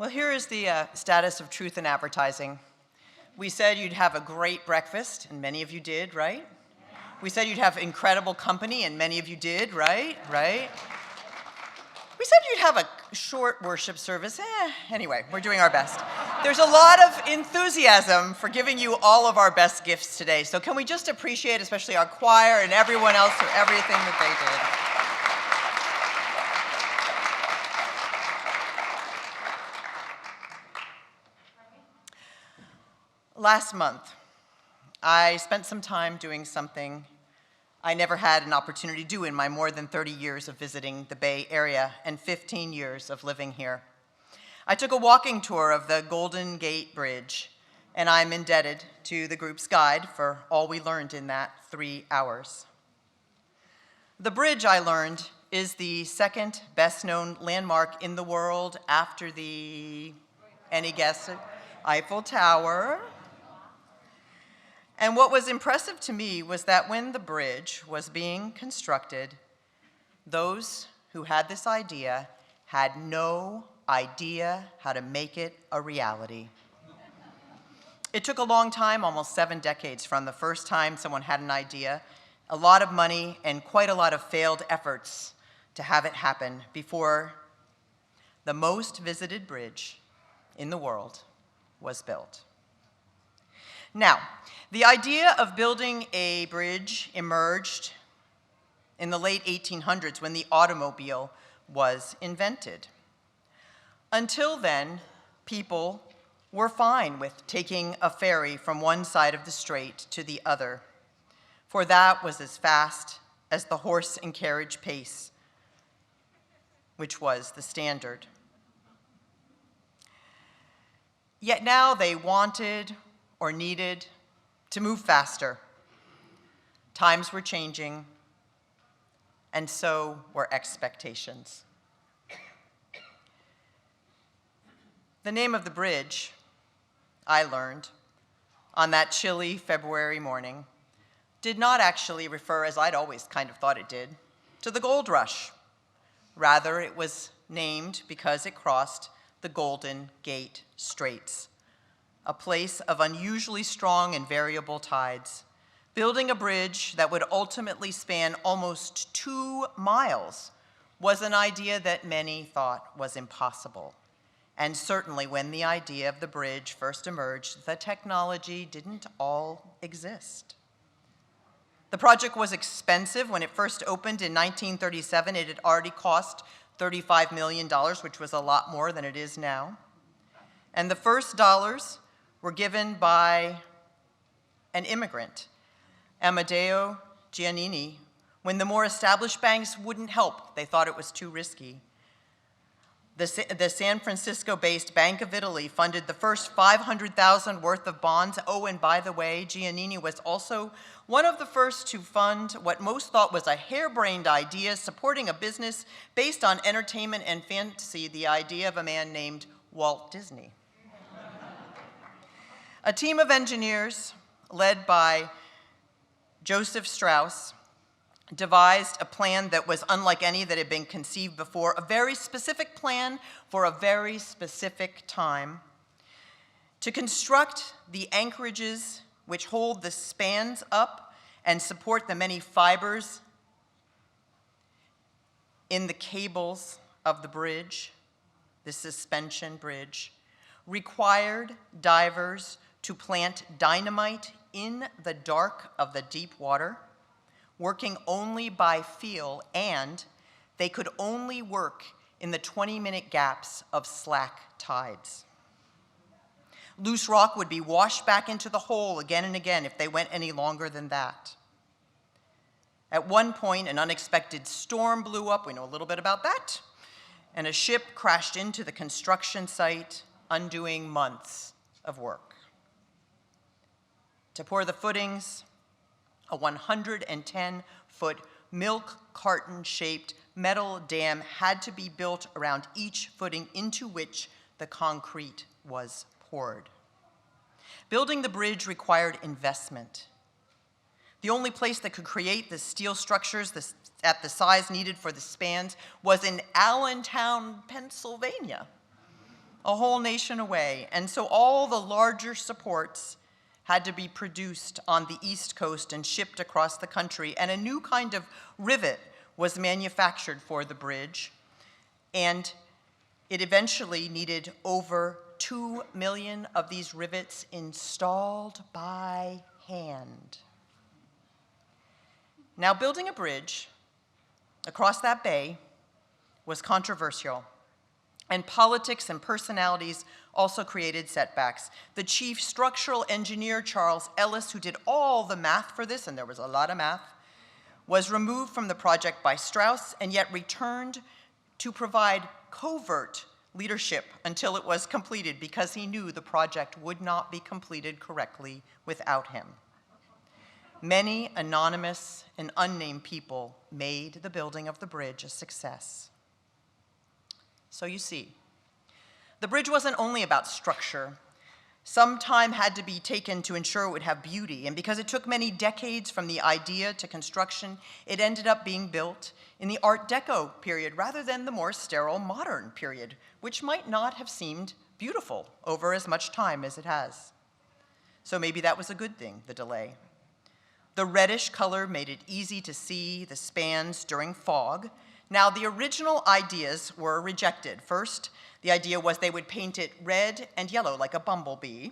Well, here is the status of truth in advertising. We said you'd have a great breakfast, and many of you did, right? We said you'd have incredible company, and many of you did, right? Right? We said you'd have a short worship service. Anyway, we're doing our best. There's a lot of enthusiasm for giving you all of our best gifts today. So can we just appreciate, especially our choir and everyone else, for everything that they did. Last month, I spent some time doing something I never had an opportunity to do in my more than 30 years of visiting the Bay Area and 15 years of living here. I took a walking tour of the Golden Gate Bridge, and I'm indebted to the group's guide for all we learned in that 3 hours. The bridge, I learned, is the second best-known landmark in the world after the, any guess, Eiffel Tower. And what was impressive to me was that when the bridge was being constructed, those who had this idea had no idea how to make it a reality. It took a long time, almost 7 decades, from the first time someone had an idea, a lot of money, and quite a lot of failed efforts to have it happen before the most visited bridge in the world was built. Now, the idea of building a bridge emerged in the late 1800s when the automobile was invented. Until then, people were fine with taking a ferry from one side of the strait to the other, for that was as fast as the horse and carriage pace, which was the standard. Yet now they wanted or needed to move faster. Times were changing, and so were expectations. The name of the bridge, I learned, on that chilly February morning, did not actually refer, as I'd always kind of thought it did, to the gold rush. Rather, it was named because it crossed the Golden Gate Straits, a place of unusually strong and variable tides. Building a bridge that would ultimately span almost 2 miles was an idea that many thought was impossible. And certainly when the idea of the bridge first emerged, the technology didn't all exist. The project was expensive. When it first opened in 1937, it had already cost $35 million, which was a lot more than it is now. And the first dollars were given by an immigrant, Amedeo Giannini, when the more established banks wouldn't help. They thought it was too risky. The San Francisco-based Bank of Italy funded the first $500,000 worth of bonds. Oh, and by the way, Giannini was also one of the first to fund what most thought was a harebrained idea, supporting a business based on entertainment and fantasy, the idea of a man named Walt Disney. A team of engineers, led by Joseph Strauss, devised a plan that was unlike any that had been conceived before, a very specific plan for a very specific time, to construct the anchorages which hold the spans up and support the many fibers in the cables of the bridge, the suspension bridge, required divers to plant dynamite in the dark of the deep water, working only by feel, and they could only work in the 20-minute gaps of slack tides. Loose rock would be washed back into the hole again and again if they went any longer than that. At one point, an unexpected storm blew up, we know a little bit about that, and a ship crashed into the construction site, undoing months of work. To pour the footings, a 110-foot milk carton-shaped metal dam had to be built around each footing into which the concrete was poured. Building the bridge required investment. The only place that could create the steel structures at the size needed for the spans was in Allentown, Pennsylvania. a whole nation away, and so all the larger supports had to be produced on the East Coast and shipped across the country, and a new kind of rivet was manufactured for the bridge, and it eventually needed over 2 million of these rivets installed by hand. Now, building a bridge across that bay was controversial, and politics and personalities also created setbacks. The chief structural engineer, Charles Ellis, who did all the math for this, and there was a lot of math, was removed from the project by Strauss and yet returned to provide covert leadership until it was completed, because he knew the project would not be completed correctly without him. Many anonymous and unnamed people made the building of the bridge a success. So you see, the bridge wasn't only about structure. Some time had to be taken to ensure it would have beauty, and because it took many decades from the idea to construction, it ended up being built in the Art Deco period rather than the more sterile modern period, which might not have seemed beautiful over as much time as it has. So maybe that was a good thing, the delay. The reddish color made it easy to see the spans during fog. Now, the original ideas were rejected. First, the idea was they would paint it red and yellow, like a bumblebee,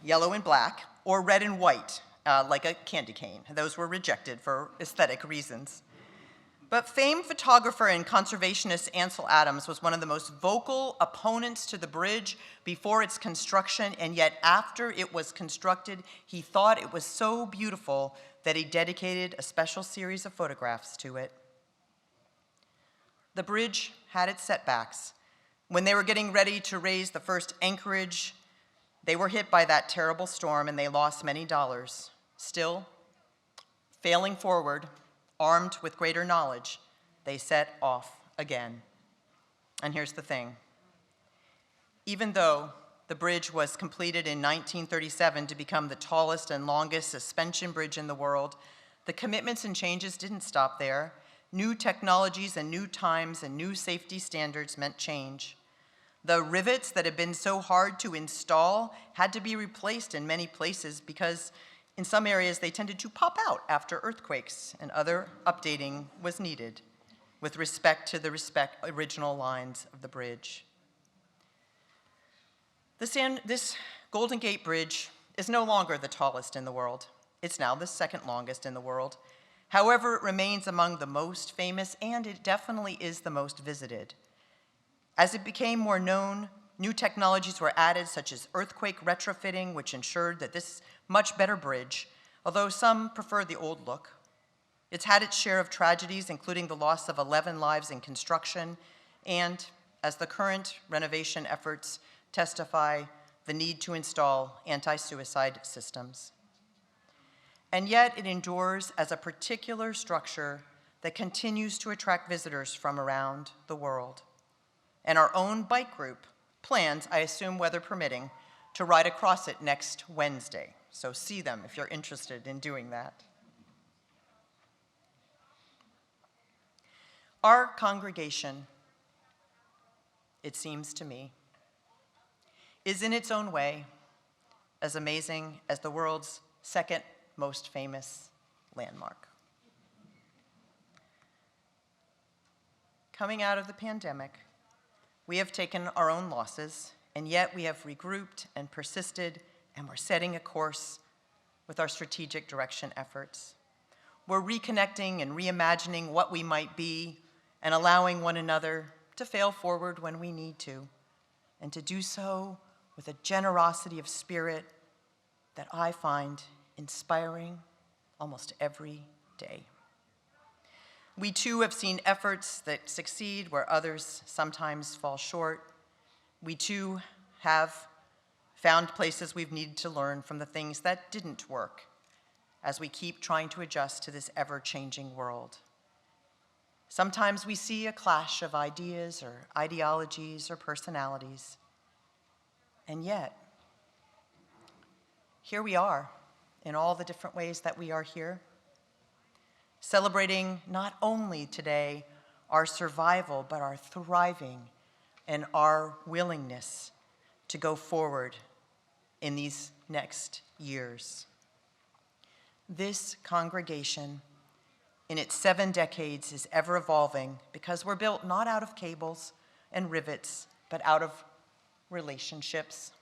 yellow and black, or red and white, like a candy cane. Those were rejected for aesthetic reasons. But famed photographer and conservationist Ansel Adams was one of the most vocal opponents to the bridge before its construction, and yet after it was constructed, he thought it was so beautiful that he dedicated a special series of photographs to it. The bridge had its setbacks. When they were getting ready to raise the first anchorage, they were hit by that terrible storm and they lost many dollars. Still, failing forward, armed with greater knowledge, they set off again. And here's the thing. Even though the bridge was completed in 1937 to become the tallest and longest suspension bridge in the world, the commitments and changes didn't stop there. New technologies and new times and new safety standards meant change. The rivets that had been so hard to install had to be replaced in many places because in some areas they tended to pop out after earthquakes, and other updating was needed with respect to the original lines of the bridge. This Golden Gate Bridge is no longer the tallest in the world. It's now the second longest in the world. However, it remains among the most famous, and it definitely is the most visited. As it became more known, new technologies were added, such as earthquake retrofitting, which ensured that this much better bridge, although some prefer the old look. It's had its share of tragedies, including the loss of 11 lives in construction, and, as the current renovation efforts testify, the need to install anti-suicide systems. And yet it endures as a particular structure that continues to attract visitors from around the world. And our own bike group plans, I assume weather permitting, to ride across it next Wednesday. So see them if you're interested in doing that. Our congregation, it seems to me, is in its own way as amazing as the world's second most famous landmark. Coming out of the pandemic, we have taken our own losses, and yet we have regrouped and persisted, and we're setting a course with our strategic direction efforts. We're reconnecting and reimagining what we might be and allowing one another to fail forward when we need to, and to do so with a generosity of spirit that I find inspiring almost every day. We too have seen efforts that succeed where others sometimes fall short. We too have found places we've needed to learn from the things that didn't work as we keep trying to adjust to this ever-changing world. Sometimes we see a clash of ideas or ideologies or personalities, and yet, here we are in all the different ways that we are here, celebrating not only today our survival, but our thriving and our willingness to go forward in these next years. This congregation, in its 7 decades, is ever evolving because we're built not out of cables and rivets, but out of relationships.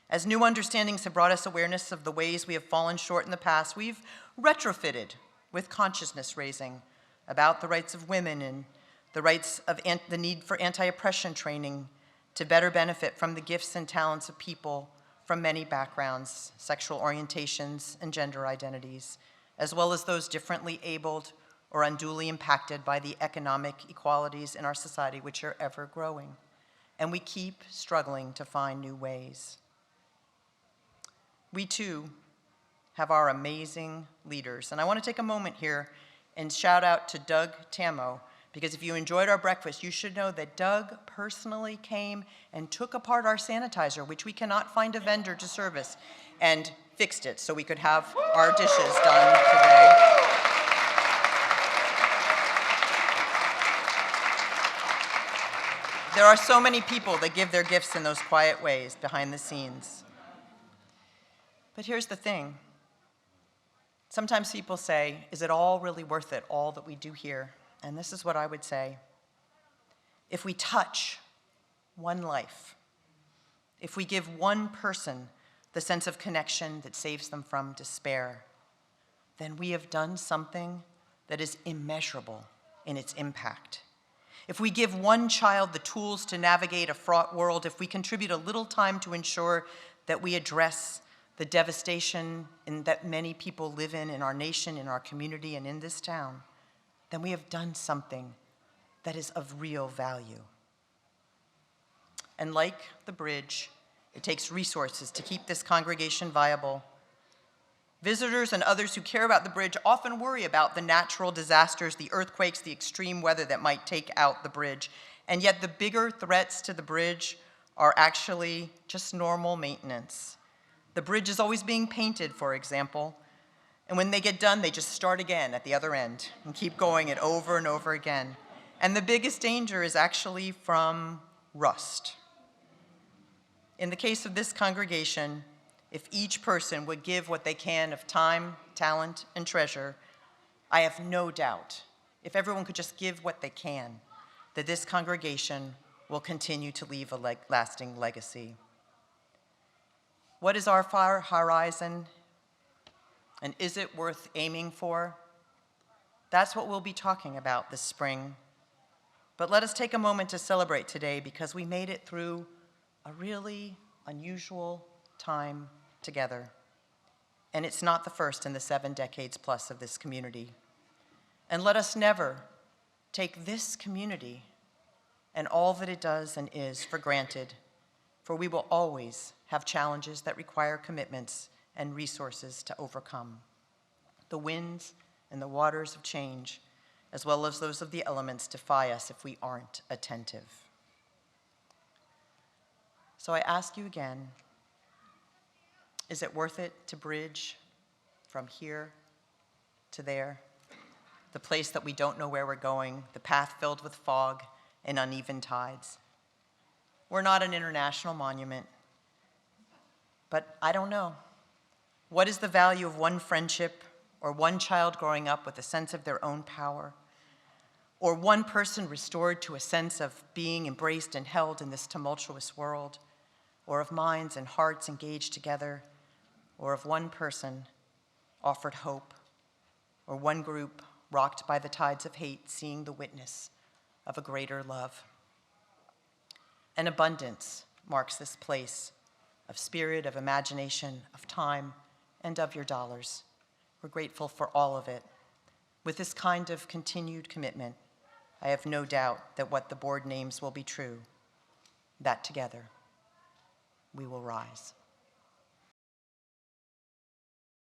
As new understandings have brought us awareness of the ways we have fallen short in the past, we've retrofitted with consciousness raising about the rights of women and the rights of the need for anti-oppression training to better benefit from the gifts and talents of people from many backgrounds, sexual orientations, and gender identities, as well as those differently abled or unduly impacted by the economic inequalities in our society, which are ever growing. And we keep struggling to find new ways. We too have our amazing leaders. And I want to take a moment here and shout out to Doug Tamo, because if you enjoyed our breakfast, you should know that Doug personally came and took apart our sanitizer, which we cannot find a vendor to service, and fixed it so we could have our dishes done today. There are so many people that give their gifts in those quiet ways behind the scenes. But here's the thing. Sometimes people say, is it all really worth it, all that we do here? And this is what I would say. If we touch one life, if we give one person the sense of connection that saves them from despair, then we have done something that is immeasurable in its impact. If we give one child the tools to navigate a fraught world, if we contribute a little time to ensure that we address the devastation that many people live in our nation, in our community, and in this town, then we have done something that is of real value. And like the bridge, it takes resources to keep this congregation viable. Visitors and others who care about the bridge often worry about the natural disasters, the earthquakes, the extreme weather that might take out the bridge. And yet the bigger threats to the bridge are actually just normal maintenance. The bridge is always being painted, for example, and when they get done, they just start again at the other end and keep going it over and over again. And the biggest danger is actually from rust. In the case of this congregation, if each person would give what they can of time, talent, and treasure, I have no doubt, if everyone could just give what they can, that this congregation will continue to leave a lasting legacy. What is our far horizon? And is it worth aiming for? That's what we'll be talking about this spring. But let us take a moment to celebrate today because we made it through a really unusual time together. And it's not the first in the 7 decades plus of this community. And let us never take this community and all that it does and is for granted, for we will always have challenges that require commitments and resources to overcome. The winds and the waters of change, as well as those of the elements, defy us if we aren't attentive. So I ask you again, is it worth it to bridge from here to there? The place that we don't know where we're going, the path filled with fog and uneven tides. We're not an international monument, but I don't know. What is the value of one friendship or one child growing up with a sense of their own power? Or one person restored to a sense of being embraced and held in this tumultuous world? Or of minds and hearts engaged together? Or of one person offered hope? Or one group rocked by the tides of hate seeing the witness of a greater love? An abundance marks this place of spirit, of imagination, of time, and of your dollars. We're grateful for all of it. With this kind of continued commitment, I have no doubt that what the board names will be true, that together we will rise.